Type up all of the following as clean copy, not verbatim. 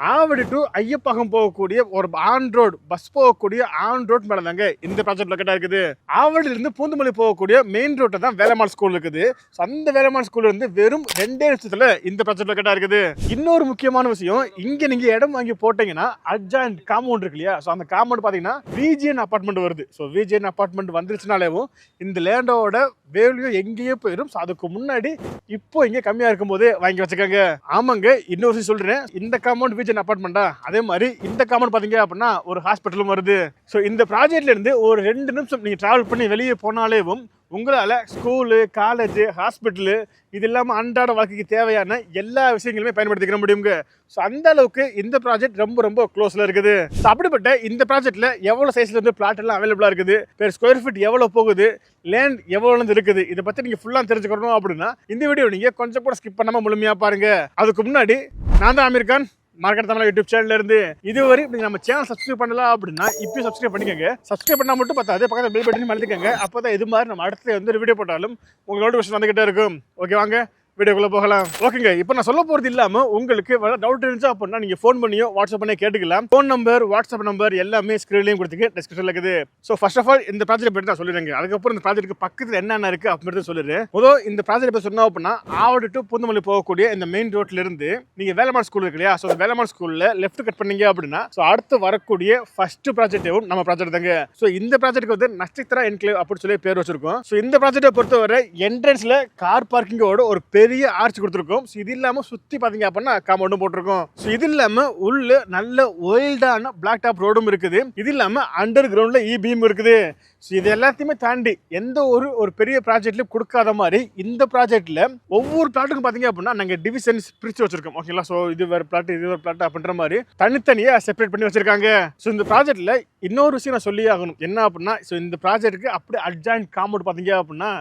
Avadi to Ayappakkam போகக்கூடிய ஒரு on road bus போகக்கூடிய ஆன் ரோட் மேல தாங்க இந்த ப்ராஜெக்ட் லொக்கேட்டா இருக்குது. ஆவடியில இருந்து பூந்தமல்லி போகக்கூடிய மெயின் ரோட்ல தான் வேலம்மாள் ஸ்கூல் இருக்குது. அந்த வேலம்மாள் ஸ்கூல் இருந்து வெறும் 2 நிமிஷத்துல இந்த ப்ராஜெக்ட் லொக்கேட்டா இருக்குது. இன்னொரு முக்கியமான விஷயம், இங்க நீங்க இடம் வாங்கி போட்டீங்கன்னா அட்ஜாயின்ட் காம்பவுண்ட் இருக்கு இல்லையா, அந்த காம்பவுண்ட் பாத்தீங்கன்னா விஜிஎன் அபார்ட்மெண்ட் வருது. விஜிஎன் அபார்ட்மெண்ட் வந்துருச்சுனாலேவும் இந்த லேண்டோட வேல்யூ எங்கேயே போயிடும். அதுக்கு முன்னாடி இப்போ இங்க கம்மியா இருக்கும் போதே வாங்கி வச்சுக்காங்க. ஆமாங்க, இன்னொரு விஷயம் சொல்றேன், இந்த காம்பவுண்ட் விஜிஎன் அபார்ட்மெண்டா, அதே மாதிரி இந்த காம்பவுண்ட் பாத்தீங்க அப்படின்னா ஒரு ஹாஸ்பிட்டலும் வருது. இந்த ப்ராஜெக்ட்ல இருந்து ஒரு 2 நிமிஷம் நீங்க டிராவல் பண்ணி வெளியே போனாலேவும் உங்களால ஸ்கூலு, காலேஜ், ஹாஸ்பிட்டலு இது இல்லாமல் அன்றாட வாழ்க்கைக்கு தேவையான எல்லா விஷயங்களுமே பயன்படுத்திக்கிற முடியுங்க. அந்த அளவுக்கு இந்த ப்ராஜெக்ட் ரொம்ப ரொம்ப க்ளோஸ்ல இருக்குது. அப்படிப்பட்ட இந்த ப்ராஜெக்ட்ல எவ்வளவு சைஸ்ல இருந்து பிளாட் எல்லாம் அவைலபிளா இருக்குது, பெர் ஸ்கொயர் ஃபீட் எவ்வளவு போகுது, லேண்ட் எவ்வளவு இருக்குது, இதை பத்தி நீங்க ஃபுல்லா தெரிஞ்சுக்கணும் அப்படின்னா இந்த வீடியோ நீங்க கொஞ்சம் கூட ஸ்கிப் பண்ணாம முழுமையா பாருங்க. அதுக்கு முன்னாடி நான் தான் அமீர் கான், மார்க்கெட் தமிழ் யூடியூப் சேனல்ல இருந்து இதுவரை நீங்க நம்ம சேனல் சப்ஸ்கிரைப் பண்ணலாம் அப்படின்னா இப்போ சப்ஸ்கிரைப் பண்ணிக்கோங்க. சப்ஸ்கிரைப் பண்ணா மட்டும் பத்தாது, பக்கத்துல பெல் பட்டன் அழுத்திக்கங்க. அப்பதான் இது மாதிரி நம்ம அடுத்து ஒரு வீடியோ போட்டாலும் உங்களுக்கு நோட்டிஃபிகேஷன் வந்துகிட்டே இருக்கும். ஓகே, வாங்க வீடியோக்குள்ள போகலாம். ஓகேங்க, இப்போ நான் சொல்ல போறது இல்லாம உங்களுக்கு டவுட் இருந்துச்சு அப்படின்னா நீங்க ஃபோன் பண்ணியோ வாட்ஸ்அப் பண்ணியோ கேட்டுக்கலாம். ஃபோன் நம்பர், வாட்ஸ்அப் நம்பர் எல்லாமே ஸ்கிரீன்லயும் கொடுத்துருக்கு, டிஸ்கிரிப்ஷன்ல இருக்குது. ஃபர்ஸ்ட் ஆஃப் ஆல் இந்த ப்ராஜெக்ட் பற்றி நான் சொல்லிடுறேன். அதுக்கப்புறம் இந்த ப்ராஜெக்ட் பக்கத்துல என்னென்ன இருக்கு அப்படின்னு சொல்லிடுறேன். முதல் இந்த ப்ராஜெக்ட் பற்றி சொன்னா அப்படின்னா ஆவடி டு பூந்தமல்லி போகக்கூடிய இந்த மெயின் ரோட்ல இருந்து நீங்க வேலம்மாள் ஸ்கூல் இருக்கு இல்லையா, அந்த வேலம்மாள் ஸ்கூல்ல லெஃப்ட் கட் பண்ணீங்க அப்படின்னா அடுத்து வரக்கூடிய ஃபர்ஸ்ட் ப்ராஜெக்டும் நம்ம ப்ராஜெக்ட் தாங்க. இந்த ப்ராஜெக்ட் வந்து நட்சத்திரா என்க்ளேவ் அப்படின்னு சொல்லி பேர் வச்சிருக்கோம். இந்த ப்ராஜெக்ட்டை பொறுத்தவரை என்ட்ரன்ஸ்ல கார் பார்க்கிங்கோட ஒரு பெரிய ஆர்ச் கொடுத்துருக்கோம். இது இல்லாம சுத்தி பாத்தீங்க அப்படின்னா காம்பவுண்டும் போட்டிருக்கோம். இது இல்லாம உள்ள நல்ல ஒயில்டான பிளாக் டாப் ரோடும் இருக்குது. இது இல்லாம அண்டர் கிரவுண்ட்ல இ பீம் இருக்குது. இது எல்லாத்தையுமே தாண்டி எந்த ஒரு பெரிய ப்ராஜெக்ட்லயும் கொடுக்காத மாதிரி இந்த ப்ராஜெக்ட்ல ஒவ்வொரு பிளாட்டுக்கும் பாத்தீங்க அப்படின்னா நாங்க டிவிஷன்ஸ் பிரிச்சு வச்சிருக்கோம். ஓகேங்களா, இது வேற பிளாட், இது வேற பிளாட் அப்படின்ற மாதிரி தனித்தனியா செப்பரேட் பண்ணி வச்சிருக்காங்க. இந்த ப்ராஜெக்ட்ல இன்னொரு விஷயம் நான் சொல்லி ஆகணும். என்ன அப்படின்னா இந்த ப்ராஜெக்ட்டுக்கு அப்படியே அட்ஜாயின்ட் காம்பவுண்ட் பாத்தீங்க அப்படின்னா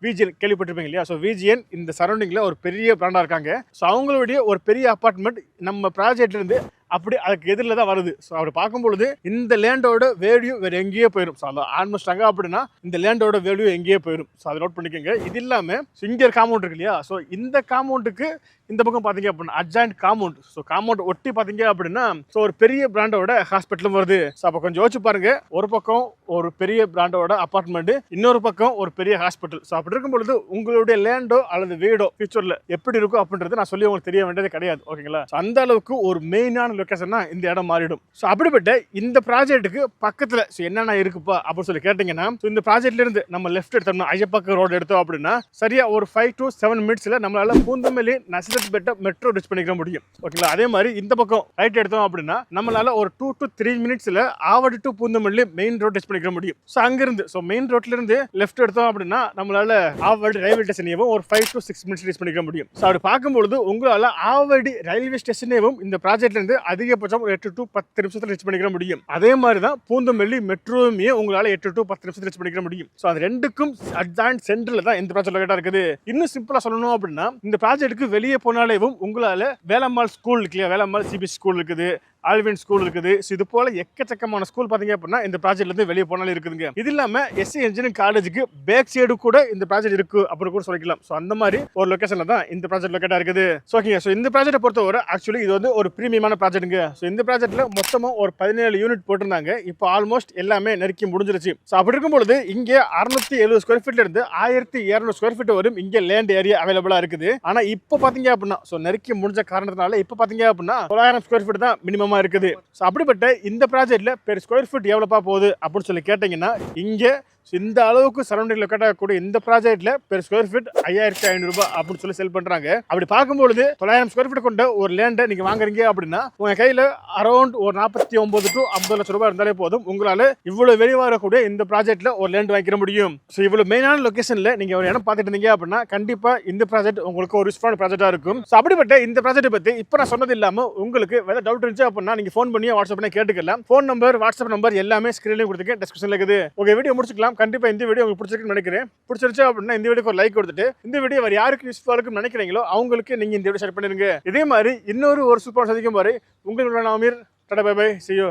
விஜிஎன் கேள்விப்பட்டிருப்பீங்க இல்லையா, விஜிஎன் இந்த சரௌண்டிங்ல ஒரு பெரிய பிராண்டா இருக்காங்க. அவங்களுடைய ஒரு பெரிய அபார்ட்மெண்ட் நம்ம ப்ராஜெக்ட்ல இருந்து அப்படி அதுக்கு எதிரில் தான் வருது. அப்படி பார்க்கும்பொழுது இந்த லேண்டோட வேல்யூ வேற எங்கேயே போயிடும். அதை ஆல்மோஸ்ட் அங்கே அப்படின்னா இந்த லேண்டோட வேல்யூ எங்கேயே போயிடும். அதை நோட் பண்ணிக்கோங்க. இது இல்லாமல் இங்கே காம்பவுண்ட் இருக்கு இல்லையா, இந்த காம்பவுண்டுக்கு இந்த பக்கம் பார்த்தீங்க அப்படின்னா அட்ஜாயின்ட் காம்பவுண்ட். காம்பவுண்ட் ஒட்டி பார்த்தீங்க அப்படின்னா ஒரு பெரிய பிராண்டோட ஹாஸ்பிட்டலும் வருது. அப்போ கொஞ்சம் யோசிச்சு பாருங்க, ஒரு பக்கம் ஒரு பெரிய பிராண்டோட அபார்ட்மெண்ட், இன்னொரு பக்கம் ஒரு பெரிய ஹாஸ்பிட்டல். அப்படி இருக்கும் பொழுது உங்களுடைய லேண்டோ அல்லது வீடோ ஃபியூச்சர்ல எப்படி இருக்கும் அப்படின்றது நான் சொல்லி உங்களுக்கு தெரிய வேண்டியது கிடையாது. ஓகேங்களா, அந்த அளவுக்கு ஒரு மெயினான லொகேஷன்னா இந்த இடம் மாறிடும். அப்படிப்பட்ட இந்த ப்ராஜெக்ட்டுக்கு பக்கத்துல என்னென்ன இருக்குப்பா அப்படின்னு சொல்லி கேட்டீங்கன்னா இந்த ப்ராஜெக்ட்ல இருந்து நம்ம லெஃப்ட் எடுத்தோம்னா ஐயப்பாக்கம் ரோடு எடுத்தோம் அப்படின்னா சரியா ஒரு 5 to 7 மினிட்ஸ்ல நம்மளால பூந்தமல்லி நசிலத்பேட்டை மெட்ரோ ரீச் பண்ணிக்க முடியும். ஓகேங்களா, அதே மாதிரி இந்த பக்கம் ரைட் எடுத்தோம் அப்படின்னா நம்மளால ஒரு 2 to 3 மினிட்ஸ்ல Avadi to Poonamallee main road reach பண்ணிக்க முடியும். அங்கிருந்து மெயின் ரோட்ல இருந்து லெஃப்ட் எடுத்தோம் அப்படின்னா நம்மளால ஆவடி ரயில்வே ஸ்டேஷனையும் ஒரு 5 to 6 மினிட்ஸ் ரீச் பண்ணிக்க முடியும். அப்படி பார்க்கும்பொழுது உங்களால ஆவடி ரயில்வே ஸ்டேஷனையும் இந்த ப்ராஜெக்ட்ல இருந்து அதிகபட்சம் 8 to 10 நிமிஷத்துல ரீச் பண்ணிக்க முடியும். அதே மாதிரி தான் பூந்தமல்லி மெட்ரோவுமே உங்களால 8 to 10 நிமிஷத்துல ரீச் பண்ணிக்க முடியும். அது ரெண்டுக்கும் அட்ஜாயின்ட் சென்டர்ல தான் இந்த ப்ராஜெக்ட் லொகேட்டா இருக்குது. இன்னும் சிம்பிளா சொல்லணும் அப்படின்னா இந்த ப்ராஜெக்ட்டுக்கு வெளியே போனாலேவும் உங்களால வேலம்மாள் ஸ்கூல் இருக்கு இல்லையா, வேலம்மாள் சிபிஎஸ் ஸ்கூல் இருக்குது, ஆல்வின் ஸ்கூல் இருக்குது. இது போல எக்கச்சக்கமான ஸ்கூல் பாத்தீங்க அப்படின்னா இந்த ப்ராஜெக்ட்ல இருந்து வெளியே போனாலும் இருக்குதுங்க. இது இல்லாம எஸ்சி இன்ஜினியரிங் காலேஜுக்கு பேக் சைடு கூட இந்த ப்ராஜெக்ட் இருக்கு அப்படின்னு கூட சொல்லிக்கலாம். அந்த மாதிரி ஒரு லொகேஷன்ல தான் இந்த ப்ராஜெக்ட் லொகேட்டா இருக்குது. இந்த ப்ராஜெக்ட் பொறுத்தவரை ஆக்சுவலி இது வந்து ஒரு பிரீமியமான ப்ராஜெக்ட்டுங்க. இந்த ப்ராஜெக்ட்ல மொத்தமா ஒரு 17 யூனிட் போட்டிருந்தாங்க. இப்போ ஆல்மோஸ்ட் எல்லாமே நெருக்கி முடிஞ்சிருச்சு. அப்படி இருக்கும்பொழுது இங்க 670 ஸ்கொயர் ஃபீட்ல இருந்து 1200 ஸ்கொயர் ஃபீட் வரும் இங்க லேண்ட் ஏரியா அவைலபிளா இருக்குது. ஆனா இப்போ பாத்தீங்க அப்படின்னா நெருக்கி முடிஞ்ச காரணத்தினால இப்போ பாத்தீங்க அப்படின்னா 900 ஸ்கொயர் ஃபீட் தான் மினிமமா இருக்குது. அப்படிப்பட்ட இந்த ப்ராஜெக்ட்ல பெர் ஸ்கொயர் ஃபீட் எவ்வளவுப்பா போகுது அப்படின்னு சொல்லி கேட்டீங்கன்னா இங்க இந்த அளவுக்கு சரௌண்டிங்ல கட்டக்கூடிய இந்த ப்ராஜெக்ட்ல பெர் ஸ்கொயர் ஃபீட் 5500 ரூபாய் அப்படின்னு சொல்லி செல் பண்றாங்க. அப்படி பார்க்கும்போது 900 ஸ்கொயர் ஃபீட் கொண்ட ஒரு லேண்டை நீங்க வாங்குறீங்க அப்படின்னா உங்க கையில அரௌண்ட் ஒரு 49 to 50 லட்சம் ரூபாய் இருந்தாலே போதும், உங்களால இவ்வளவு வெளியே வரக்கூடிய இந்த ப்ராஜெக்ட்ல ஒரு லேண்ட் வாங்கிக்க முடியும். இவ்வளவு மெயினான லொகேஷன்ல நீங்க ஒரு இடம் பார்த்துட்டு இருந்தீங்க அப்படின்னா கண்டிப்பா இந்த ப்ராஜெக்ட் உங்களுக்கு ஒரு யூஸ்ஃபுல்லான ப்ராஜெக்டா இருக்கும். அப்படிப்பட்ட இந்த ப்ராஜெக்ட் பத்தி இப்ப நான் சொன்னது இல்லாம உங்களுக்கு வேற டவுட் இருந்துச்சு அப்படின்னா நீங்க ஃபோன் பண்ணி வாட்ஸ்அப் பண்ணி கேட்டுக்கலாம். ஃபோன் நம்பர், வாட்ஸ்அப் நம்பர் எல்லாமே ஸ்கிரீன்லயும் கொடுத்துருக்கேன், டிஸ்கிரிப்ஷன்ல இருக்குது. ஓகே, வீடியோ முடிச்சுக்கலாம். கண்டிப்பா இந்த வீடியோ பிடிச்சிருக்குன்னு நினைக்கிறேன். பிடிச்சிருச்சு அப்படின்னா இந்த வீடியோக்கு ஒரு லைக் கொடுத்துட்டு இந்த வீடியோ வேற யாருக்கு யூஸ்ஃபுல்லா இருக்குன்னு நினைக்கிறீங்களோ அவங்களுக்கு நீங்க இந்த வீடியோ ஷேர் பண்ணிருங்க. இதே மாதிரி இன்னொரு சூப்பர் சந்திக்கும் வரை உங்களோட Ameer. Tata, bye bye, see you.